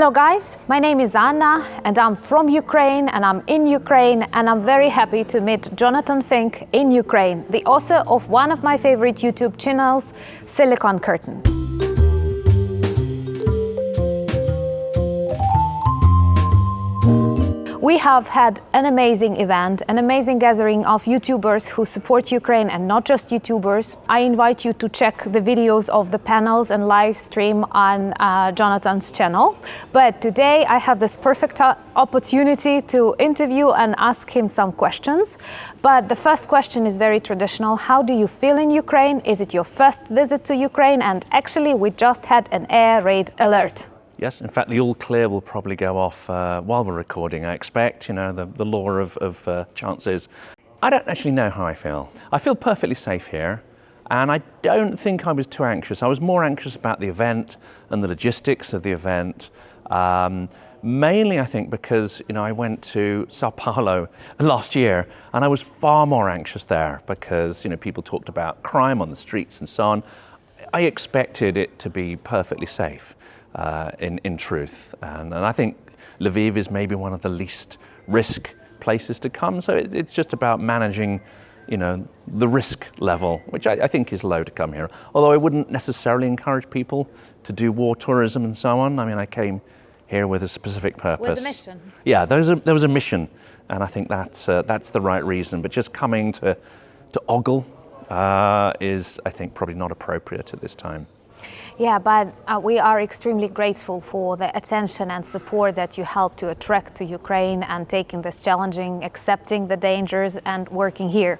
Hello guys, my name is Anna and I'm from Ukraine and I'm in Ukraine and I'm very happy to meet Jonathan Fink in Ukraine, the author of one of my favorite YouTube channels, Silicon Curtain. We have had an amazing event, an amazing gathering of YouTubers who support Ukraine and not just YouTubers. I invite you to check the videos of the panels and live stream on Jonathan's channel. But today I have this perfect opportunity to interview and ask him some questions. But the first question is very traditional. How do you feel in Ukraine? Is it your first visit to Ukraine? And actually we just had an air raid alert. Yes, in fact, the all clear will probably go off while we're recording, I expect. You know, the law of chances. I don't actually know how I feel. I feel perfectly safe here, and I don't think I was too anxious. I was more anxious about the event and the logistics of the event. Mainly, I think, because, you know, I went to Sao Paulo last year, and I was far more anxious there because, you know, people talked about crime on the streets and so on. I expected it to be perfectly safe. In truth, and I think Lviv is maybe one of the least risk places to come, so it's just about managing, you know, the risk level, which I think is low to come here, although I wouldn't necessarily encourage people to do war tourism and so on. I mean, I came here with a specific purpose. With a mission. Yeah, there was a mission, and I think that's the right reason, but just coming to ogle is, I think, probably not appropriate at this time. Yeah, but we are extremely grateful for the attention and support that you helped to attract to Ukraine and taking this challenging, accepting the dangers and working here.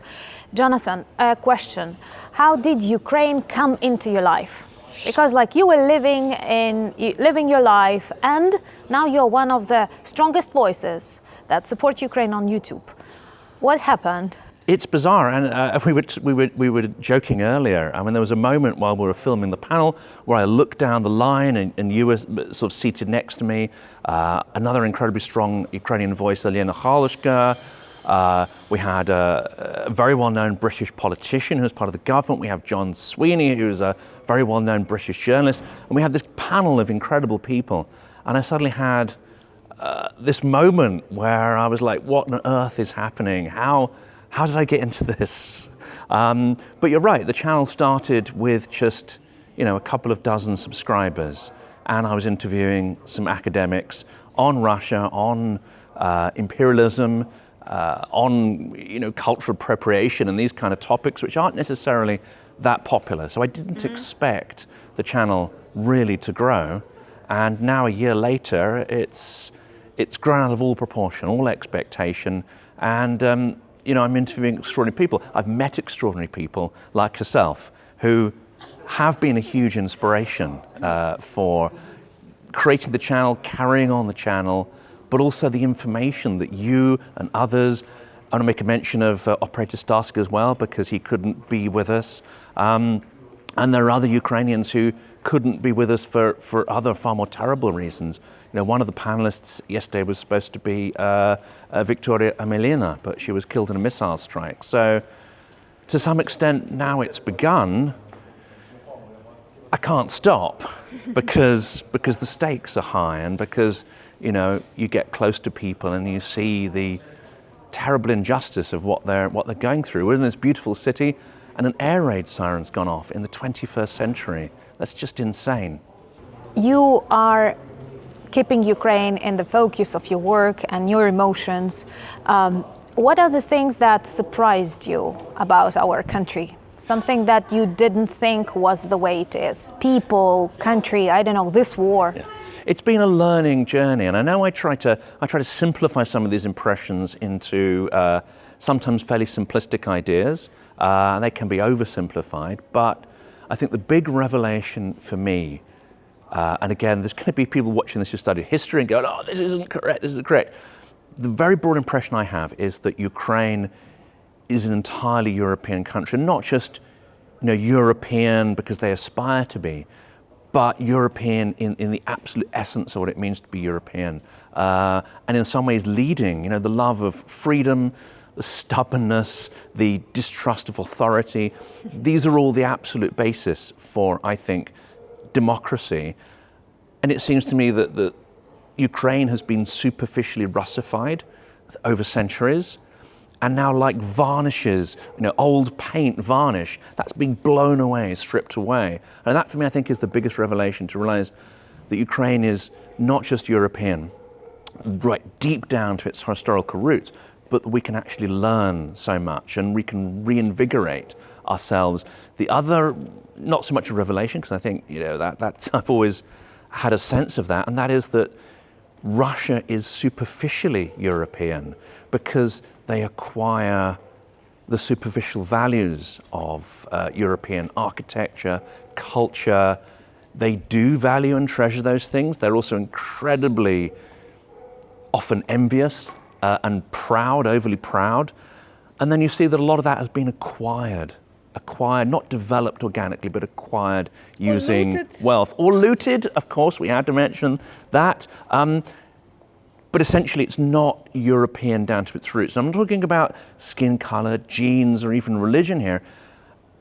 Jonathan, a question. How did Ukraine come into your life? Because like you were living your life and now you're one of the strongest voices that support Ukraine on YouTube. What happened? It's bizarre, and we were joking earlier. I mean, there was a moment while we were filming the panel where I looked down the line and you were sort of seated next to me. Another incredibly strong Ukrainian voice, Elena Kharlashka. We had a very well-known British politician who was part of the government. We have John Sweeney, who is a very well-known British journalist. And we had this panel of incredible people. And I suddenly had this moment where I was like, what on earth is happening? How did I get into this? But you're right, the channel started with just, you know, a couple of dozen subscribers, and I was interviewing some academics on Russia, on imperialism, on, you know, cultural appropriation and these kind of topics, which aren't necessarily that popular. So I didn't expect the channel really to grow, and now a year later, it's grown out of all proportion, all expectation, and you know, I'm interviewing extraordinary people. I've met extraordinary people like yourself who have been a huge inspiration for creating the channel, carrying on the channel, but also the information that you and others, I want to make a mention of Operator Starsky as well, because he couldn't be with us. And there are other Ukrainians who couldn't be with us for other far more terrible reasons. You know, one of the panelists yesterday was supposed to be Victoria Amelina, but she was killed in a missile strike. So to some extent, now it's begun, I can't stop because the stakes are high, and because, you know, you get close to people and you see the terrible injustice of what they're going through. We're in this beautiful city, and an air raid siren's gone off in the 21st century. That's just insane. You are keeping Ukraine in the focus of your work and your emotions. What are the things that surprised you about our country? Something that you didn't think was the way it is? People, country, I don't know, this war. Yeah. It's been a learning journey, and I know I try to simplify some of these impressions into sometimes fairly simplistic ideas. They can be oversimplified, but I think the big revelation for me, and again, there's going to be people watching this who study history and go, oh, this isn't correct, this isn't correct. The very broad impression I have is that Ukraine is an entirely European country, not just, you know, European because they aspire to be, but European in the absolute essence of what it means to be European. And in some ways leading, you know, the love of freedom, the stubbornness, the distrust of authority. These are all the absolute basis for, I think, democracy. And it seems to me that Ukraine has been superficially Russified over centuries, and now like varnishes, old paint varnish, that's being blown away, stripped away. And that for me, I think, is the biggest revelation, to realize that Ukraine is not just European, right deep down to its historical roots, but we can actually learn so much and we can reinvigorate ourselves. The other, not so much a revelation, because I think, that I've always had a sense of that, and that is that Russia is superficially European because they acquire the superficial values of European architecture, culture. They do value and treasure those things. They're also incredibly often envious and proud, overly proud. And then you see that a lot of that has been acquired, not developed organically, but acquired using wealth. Or looted, of course, we had to mention that. But essentially, it's not European down to its roots. And I'm not talking about skin color, genes, or even religion here.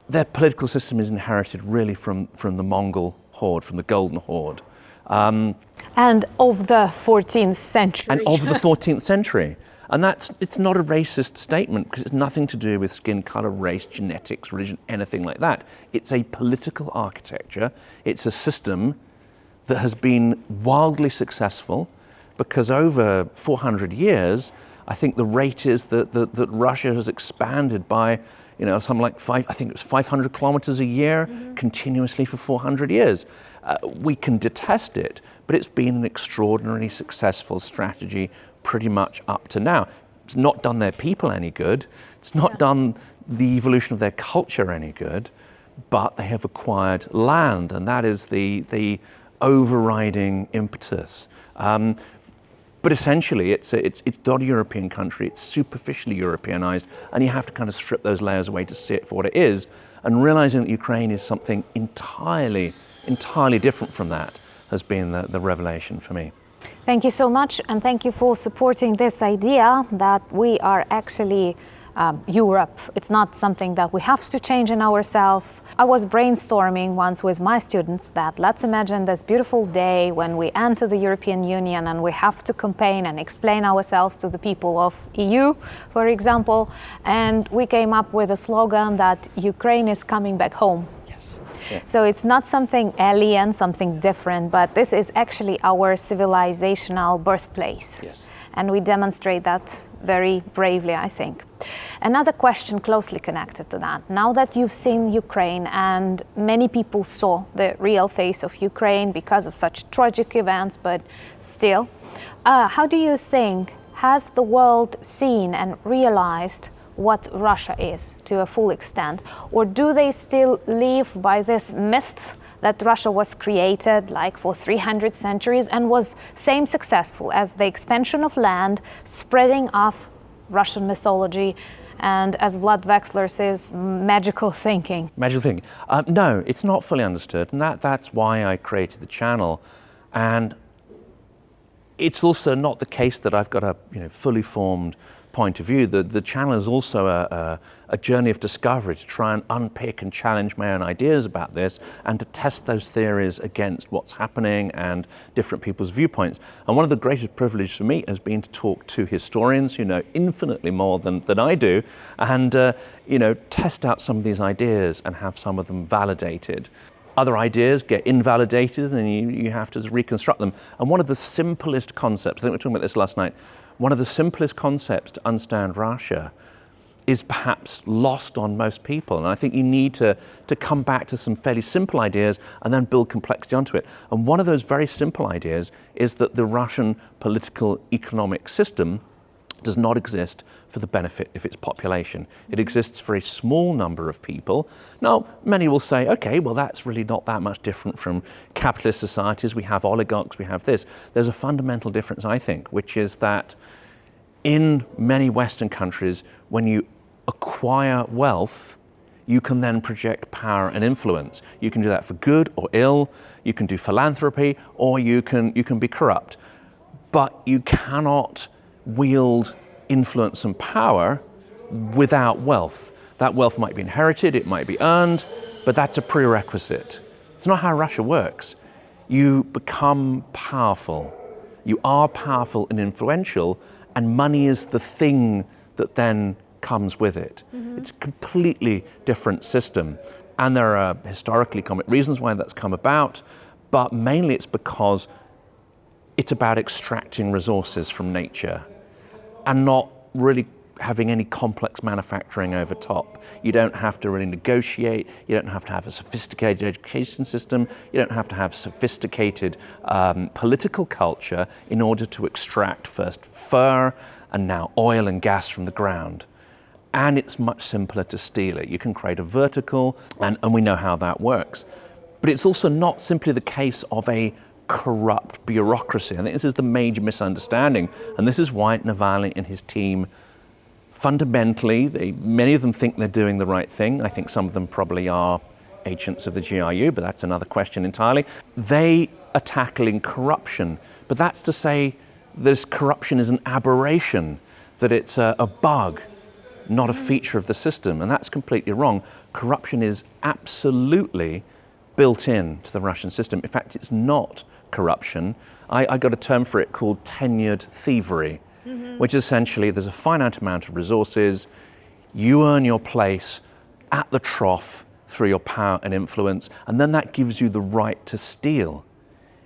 Their political system is inherited really from the Mongol horde, from the Golden Horde. And of the 14th century. And of the 14th century. And it's not a racist statement, because it's nothing to do with skin color, race, genetics, religion, anything like that. It's a political architecture. It's a system that has been wildly successful, because over 400 years, I think the rate is that Russia has expanded by, something like 500 kilometers a year, continuously for 400 years. We can detest it, but it's been an extraordinarily successful strategy pretty much up to now. It's not done their people any good. It's not done the evolution of their culture any good, but they have acquired land, and that is the overriding impetus. But essentially, it's not a European country. It's superficially Europeanized, and you have to kind of strip those layers away to see it for what it is. And realizing that Ukraine is something entirely different from that has been the revelation for me. Thank you so much, and thank you for supporting this idea that we are actually Europe. It's not something that we have to change in ourselves. I was brainstorming once with my students that let's imagine this beautiful day when we enter the European Union and we have to campaign and explain ourselves to the people of EU, for example, and we came up with a slogan that Ukraine is coming back home. Yeah. So it's not something alien, something different, but this is actually our civilizational birthplace. Yes. And we demonstrate that very bravely, I think. Another question closely connected to that. Now that you've seen Ukraine and many people saw the real face of Ukraine because of such tragic events, but still, how do you think has the world seen and realized what Russia is to a full extent? Or do they still live by this myth that Russia was created like for 300 centuries and was same successful as the expansion of land, spreading of Russian mythology, and as Vlad Wexler says, magical thinking? Magical thinking. No, it's not fully understood, and that's why I created the channel. And it's also not the case that I've got a fully formed point of view. The channel is also a journey of discovery to try and unpick and challenge my own ideas about this and to test those theories against what's happening and different people's viewpoints. And one of the greatest privileges for me has been to talk to historians who know infinitely more than I do and test out some of these ideas and have some of them validated. Other ideas get invalidated and you have to reconstruct them. And one of the simplest concepts, I think we were talking about this last night, one of the simplest concepts to understand Russia is perhaps lost on most people. And I think you need to come back to some fairly simple ideas and then build complexity onto it. And one of those very simple ideas is that the Russian political economic system does not exist for the benefit of its population. It exists for a small number of people. Now, many will say, okay, well, that's really not that much different from capitalist societies. We have oligarchs, we have this. There's a fundamental difference, I think, which is that in many Western countries, when you acquire wealth, you can then project power and influence. You can do that for good or ill, you can do philanthropy, or you can be corrupt. But you cannot wield influence and power without wealth. That wealth might be inherited, it might be earned, but that's a prerequisite. It's not how Russia works. You become powerful, You are powerful and influential, and money is the thing that then comes with it. It's a completely different system. And there are historically economic reasons why that's come about, but mainly it's because it's about extracting resources from nature and not really having any complex manufacturing over top. You don't have to really negotiate, you don't have to have a sophisticated education system, you don't have to have sophisticated political culture in order to extract first fur and now oil and gas from the ground. And it's much simpler to steal it. You can create a vertical, and we know how that works. But it's also not simply the case of a corrupt bureaucracy. I think this is the major misunderstanding, and this is why Navalny and his team, fundamentally, many of them think they're doing the right thing. I think some of them probably are agents of the GRU, but that's another question entirely. They are tackling corruption, but that's to say this corruption is an aberration, that it's a bug, not a feature of the system, and that's completely wrong. Corruption is absolutely built in to the Russian system. In fact, it's not corruption. I got a term for it called tenured thievery, which essentially there's a finite amount of resources, you earn your place at the trough through your power and influence, and then that gives you the right to steal.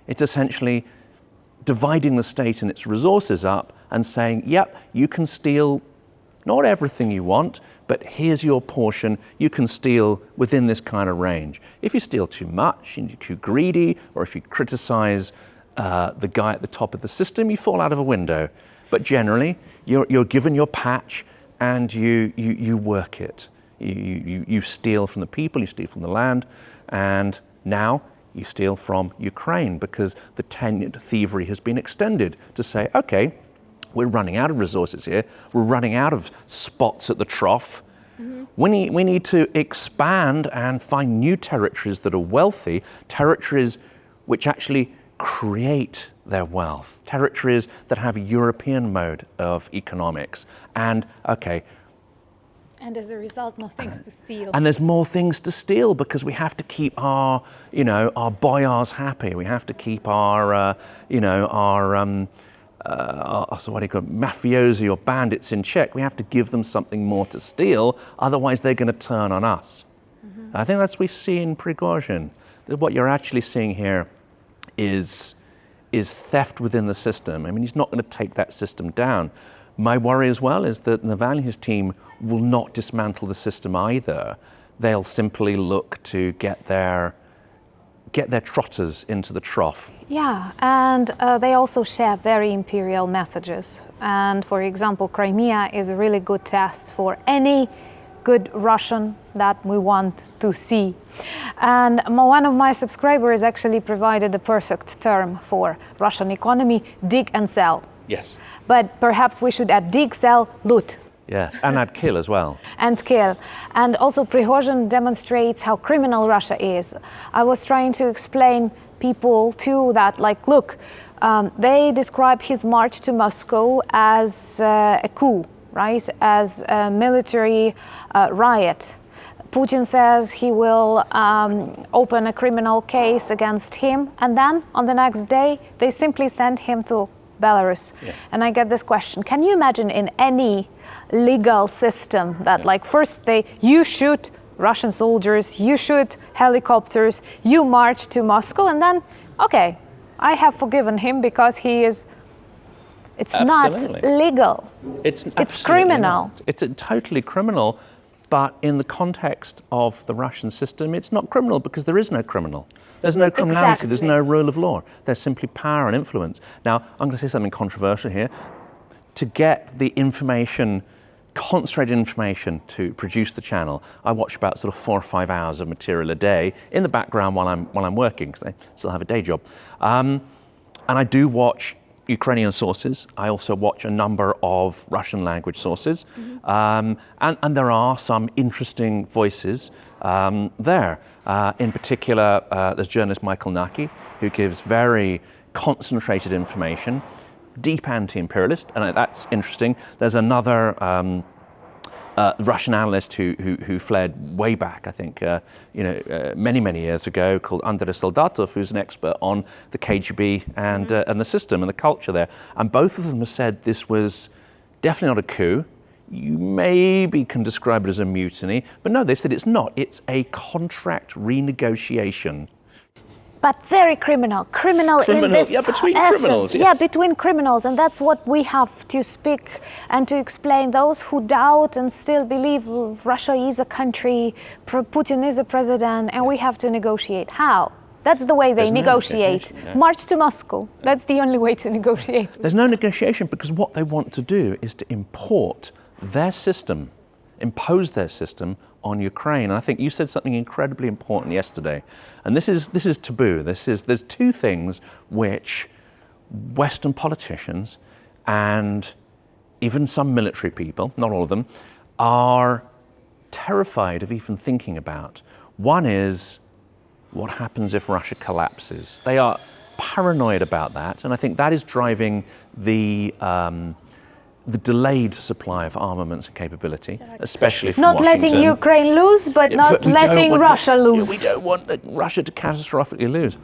It's essentially dividing the state and its resources up and saying, yep, you can steal not everything you want, but here's your portion. You can steal within this kind of range. If you steal too much, and you're too greedy, or if you criticize the guy at the top of the system, you fall out of a window. But generally, you're given your patch and you work it. You steal from the people, you steal from the land, and now you steal from Ukraine because the tenured thievery has been extended to say, okay, we're running out of resources here. We're running out of spots at the trough. We need to expand and find new territories that are wealthy, territories which actually create their wealth, territories that have a European mode of economics. And okay. And as a result, more things to steal. And there's more things to steal because we have to keep our boyars happy. We have to keep our so what do you call it, mafiosi or bandits in check. We have to give them something more to steal, otherwise they're going to turn on us. I think that's what we see in Prigozhin. What you're actually seeing here is theft within the system. I mean, he's not going to take that system down. My worry as well is that Navalny's team will not dismantle the system either. They'll simply look to get their trotters into the trough. Yeah, and they also share very imperial messages. And for example, Crimea is a really good test for any good Russian that we want to see. And one of my subscribers actually provided the perfect term for Russian economy: dig and sell. Yes. But perhaps we should add dig, sell, loot. Yes, and add kill as well. And kill. And also Prigozhin demonstrates how criminal Russia is. I was trying to explain people too that, like, look, they describe his march to Moscow as a coup, right? As a military riot. Putin says he will open a criminal case against him, and then on the next day they simply send him to Belarus. Yeah. And I get this question: can you imagine in any legal system that, like, first you shoot Russian soldiers, you shoot helicopters, you march to Moscow, and then, okay, I have forgiven him because it's Absolutely. not legal. It's criminal. Not. It's totally criminal, but in the context of the Russian system, it's not criminal because there is no criminal. There's no criminality, Exactly. There's no rule of law. There's simply power and influence. Now, I'm going to say something controversial here. To get the information, concentrated information to produce the channel, I watch about sort of 4 or 5 hours of material a day in the background while I'm working, because I still have a day job. And I do watch Ukrainian sources. I also watch a number of Russian language sources. And there are some interesting voices there. In particular, there's journalist Michael Naki, who gives very concentrated information, deep anti-imperialist, and that's interesting. There's another Russian analyst who fled way back, I think, many years ago, called Andrei Soldatov, who's an expert on the KGB and the system and the culture there. And both of them have said this was definitely not a coup. You maybe can describe it as a mutiny, but no, they said it's not. It's a contract renegotiation. But very criminal in this between essence. criminals. Yes. Yeah, between criminals, and that's what we have to speak and to explain. Those who doubt and still believe Russia is a country, Putin is a president, and we have to negotiate. How? That's the way they negotiate. No. March to Moscow. That's the only way to negotiate. There's no negotiation because what they want to do is to import their system, impose their system on Ukraine. And I think you said something incredibly important yesterday. And this is taboo. There's two things which Western politicians and even some military people, not all of them, are terrified of even thinking about. One is what happens if Russia collapses. They are paranoid about that, and I think that is driving the delayed supply of armaments and capability, especially from not Washington. Letting Ukraine lose, but not letting Russia lose. We don't want Russia to catastrophically lose.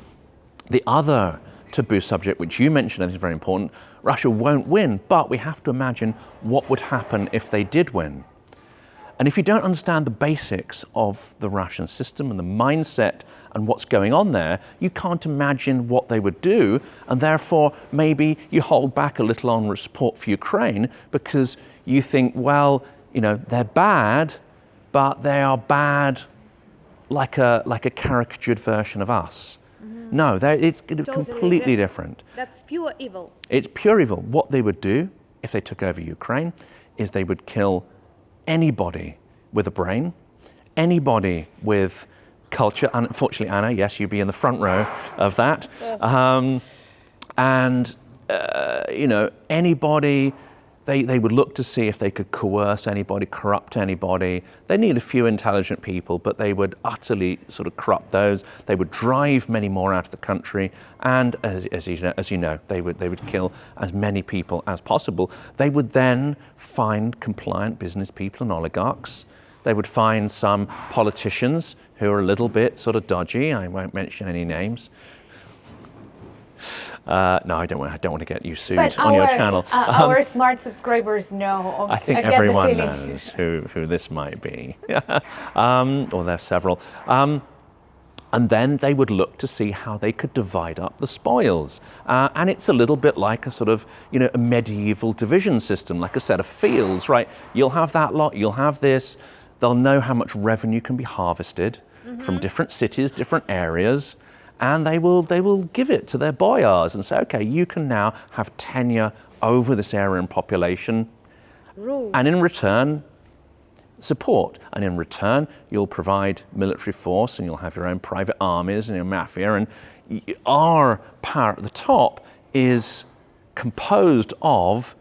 The other taboo subject, which you mentioned, I think is very important, Russia won't win, but we have to imagine what would happen if they did win. And if you don't understand the basics of the Russian system and the mindset and what's going on there, you can't imagine what they would do, and therefore maybe you hold back a little on support for Ukraine because you think, well, they're bad, but they are bad like a caricatured version of us. Mm-hmm. No, it's totally completely different. That's pure evil. It's pure evil. What they would do if they took over Ukraine is they would kill anybody with a brain, anybody with culture. Unfortunately, Anna, yes, you'd be in the front row of that. Anybody, they would look to see if they could coerce anybody, corrupt anybody. They need a few intelligent people, but they would utterly sort of corrupt those. They would drive many more out of the country, and as you know, they would kill as many people as possible. They would then find compliant business people and oligarchs. They would find some politicians who are a little bit sort of dodgy. I won't mention any names. No, I don't want to get you sued on your channel. Our smart subscribers know. I think everyone knows who this might be. Or there's several. And then they would look to see how they could divide up the spoils. And it's a little bit like a sort of, a medieval division system, like a set of fields, right? You'll have that lot, you'll have this. They'll know how much revenue can be harvested from different cities, different areas. And they will give it to their boyars and say, okay, you can now have tenure over this area and population. Rule. And in return, support. And in return, you'll provide military force and you'll have your own private armies and your mafia. And our power at the top is composed of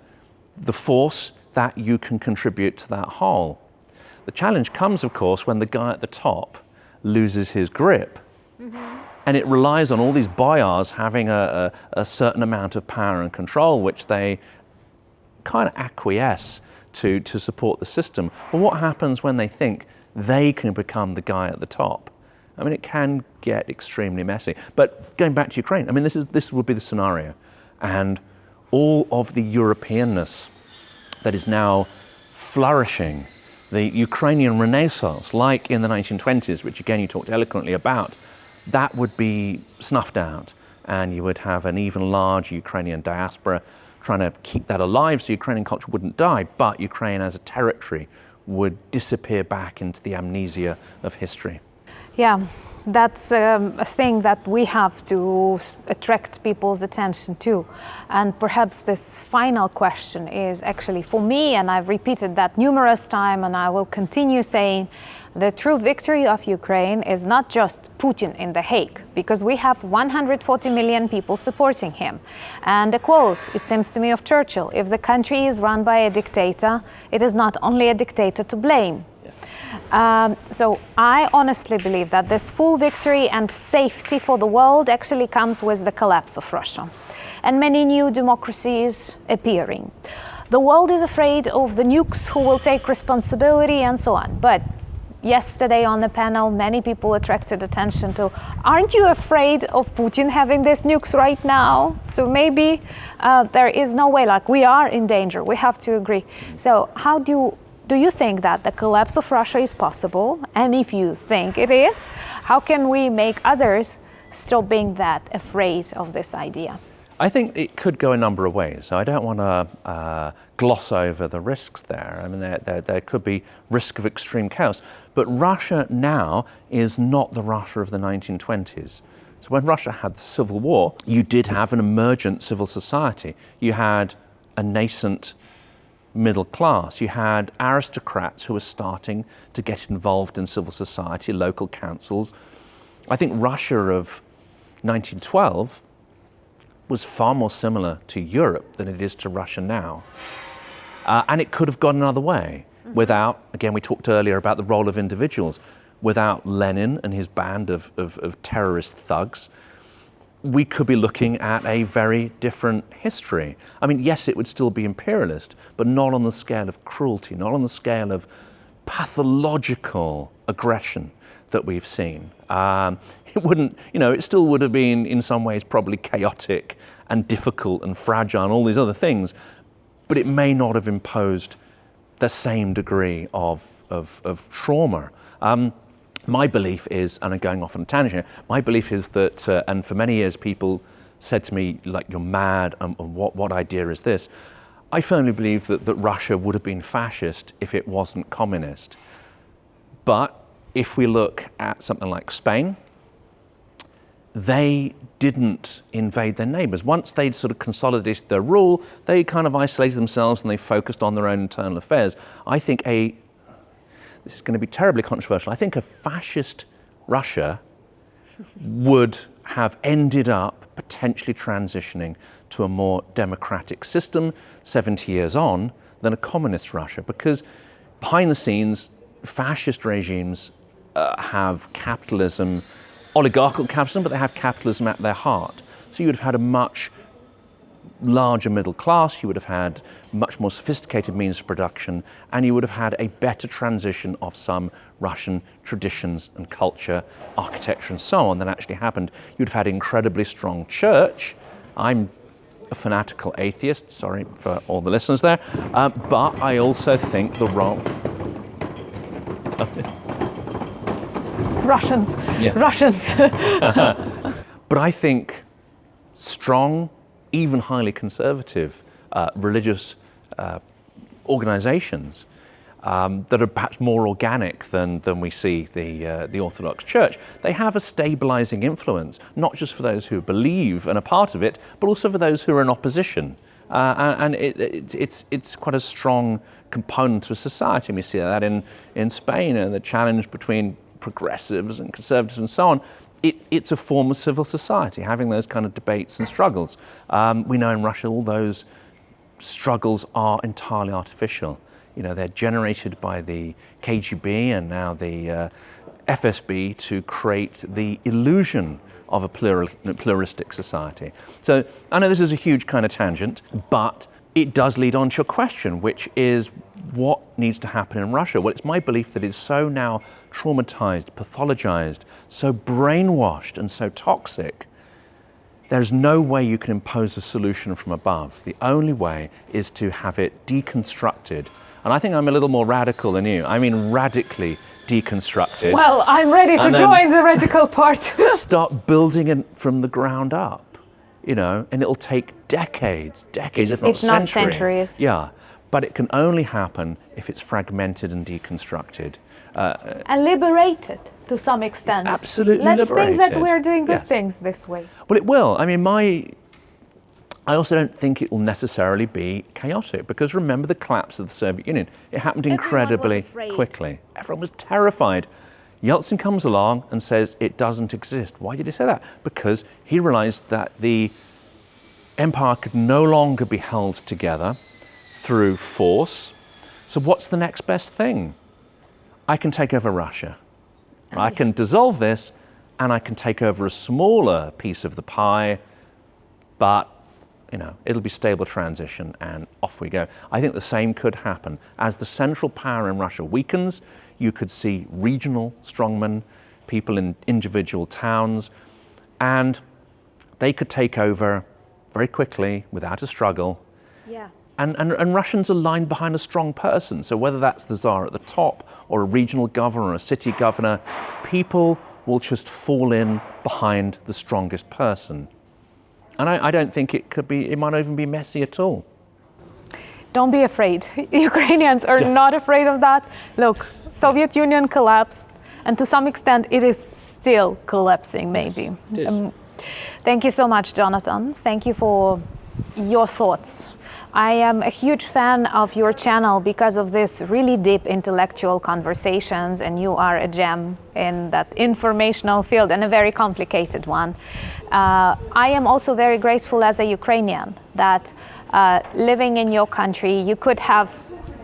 the force that you can contribute to that whole. The challenge comes, of course, when the guy at the top loses his grip. And it relies on all these boyars having a certain amount of power and control, which they kind of acquiesce to support the system. Well, what happens when they think they can become the guy at the top? I mean, it can get extremely messy. But going back to Ukraine, I mean, this would be the scenario. And all of the Europeanness that is now flourishing, the Ukrainian Renaissance, like in the 1920s, which again you talked eloquently about, that would be snuffed out, and you would have an even larger Ukrainian diaspora trying to keep that alive so Ukrainian culture wouldn't die, but Ukraine as a territory would disappear back into the amnesia of history. Yeah, that's a thing that we have to attract people's attention to. And perhaps this final question is actually for me, and I've repeated that numerous times, and I will continue saying, the true victory of Ukraine is not just Putin in The Hague, because we have 140 million people supporting him. And a quote, it seems to me, of Churchill, if the country is run by a dictator, it is not only a dictator to blame. So I honestly believe that this full victory and safety for the world actually comes with the collapse of Russia and many new democracies appearing. the world is afraid of the nukes, who will take responsibility and so on. But yesterday on the panel, many people attracted attention to, aren't you afraid of Putin having these nukes right now? So maybe there is no way, like we are in danger, we have to agree. So how do you think that the collapse of Russia is possible? And if you think it is, how can we make others stop being that afraid of this idea? I think it could go a number of ways. So I don't want to gloss over the risks there. I mean, there could be risk of extreme chaos. But Russia now is not the Russia of the 1920s. So when Russia had the Civil War, you did have an emergent civil society. You had a nascent middle class. You had aristocrats who were starting to get involved in civil society, local councils. I think Russia of 1912 was far more similar to Europe than it is to Russia now. And it could have gone another way without, again, we talked earlier about the role of individuals, without Lenin and his band of terrorist thugs. We could be looking at a very different history. I mean, yes, it would still be imperialist, but not on the scale of cruelty, not on the scale of pathological aggression that we've seen. It wouldn't, it still would have been in some ways probably chaotic and difficult and fragile and all these other things, but it may not have imposed the same degree of trauma. My belief is, and I'm going off on a tangent, my belief is that, and for many years people said to me, like, you're mad, and what idea is this? I firmly believe that Russia would have been fascist if it wasn't communist. But if we look at something like Spain, they didn't invade their neighbors. Once they'd sort of consolidated their rule, they kind of isolated themselves and they focused on their own internal affairs. I think this is going to be terribly controversial, I think a fascist Russia would have ended up potentially transitioning to a more democratic system 70 years on than a communist Russia, because behind the scenes, fascist regimes have capitalism, oligarchical capitalism, but they have capitalism at their heart. So you would have had a much larger middle class, you would have had much more sophisticated means of production, and you would have had a better transition of some Russian traditions and culture, architecture and so on than actually happened. You'd have had incredibly strong church. I'm a fanatical atheist, sorry for all the listeners there, but I also think the role... Russians. But I think strong, even highly conservative religious organizations that are perhaps more organic than we see the Orthodox Church, they have a stabilizing influence, not just for those who believe and are part of it, but also for those who are in opposition. And it's quite a strong component of society. We see that in Spain, and the challenge between progressives and conservatives and so on. It's a form of civil society, having those kind of debates and struggles. We know in Russia all those struggles are entirely artificial. They're generated by the KGB and now the FSB to create the illusion of a pluralistic society. So I know this is a huge kind of tangent, but it does lead on to your question, which is what needs to happen in Russia? Well, it's my belief that it's so now traumatized, pathologized, so brainwashed and so toxic, there's no way you can impose a solution from above. The only way is to have it deconstructed. And I think I'm a little more radical than you. I mean radically deconstructed. Well, I'm ready to join the radical part. Start building it from the ground up, and it'll take decades, if not centuries. Yeah, but it can only happen if it's fragmented and deconstructed. And liberated to some extent. Absolutely Let's liberated. think that we're doing good things this way. Well, it will. I mean, I also don't think it will necessarily be chaotic, because remember the collapse of the Soviet Union. It happened incredibly quickly. Everyone was terrified. Yeltsin comes along and says it doesn't exist. Why did he say that? Because he realized that the empire could no longer be held together through force. So what's the next best thing? I can take over Russia. I can dissolve this, and I can take over a smaller piece of the pie, but it'll be stable transition and off we go. I think the same could happen. As the central power in Russia weakens, you could see regional strongmen, people in individual towns, and they could take over very quickly without a struggle. Yeah. And Russians are lined behind a strong person. So whether that's the Tsar at the top or a regional governor or a city governor, people will just fall in behind the strongest person. And I don't think it might not even be messy at all. Don't be afraid. Ukrainians are not afraid of that. Look, Soviet Union collapsed, and to some extent it is still collapsing, maybe. Thank you so much, Jonathan. Thank you for your thoughts. I am a huge fan of your channel because of this really deep intellectual conversations, and you are a gem in that informational field, and a very complicated one. I am also very grateful as a Ukrainian that living in your country, you could have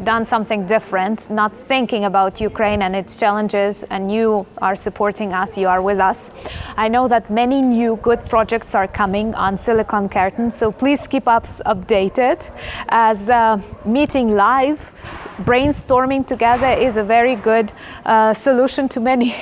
done something different, not thinking about Ukraine and its challenges, and you are supporting us, you are with us. I know that many new good projects are coming on Silicon Curtain, so please keep us updated. As the meeting live, brainstorming together is a very good solution to many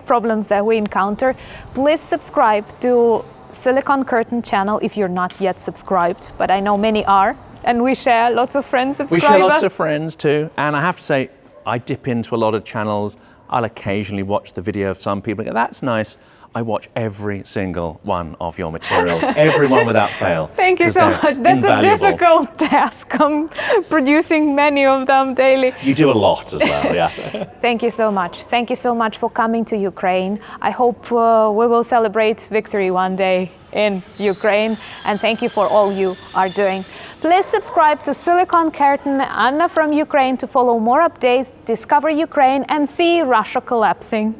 problems that we encounter. Please subscribe to Silicon Curtain channel if you're not yet subscribed, but I know many are. And we share lots of friends subscribers. We share lots of friends too. And I have to say, I dip into a lot of channels. I'll occasionally watch the video of some people and go, that's nice. I watch every single one of your material, every one without fail. Thank you so much. That's a difficult task. I'm producing many of them daily. You do a lot as well, yes. Thank you so much. Thank you so much for coming to Ukraine. I hope we will celebrate victory one day in Ukraine. And thank you for all you are doing. Please subscribe to Silicon Curtain, Anna from Ukraine, to follow more updates, discover Ukraine, and see Russia collapsing.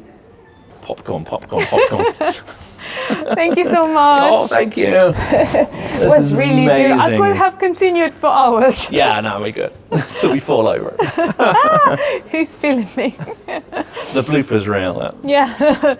Popcorn, popcorn, popcorn. Thank you so much. Oh, thank you. It was really beautiful. I could have continued for hours. Yeah, no, we're good. Until we fall over. He's filming. The blooper's reel. Yeah.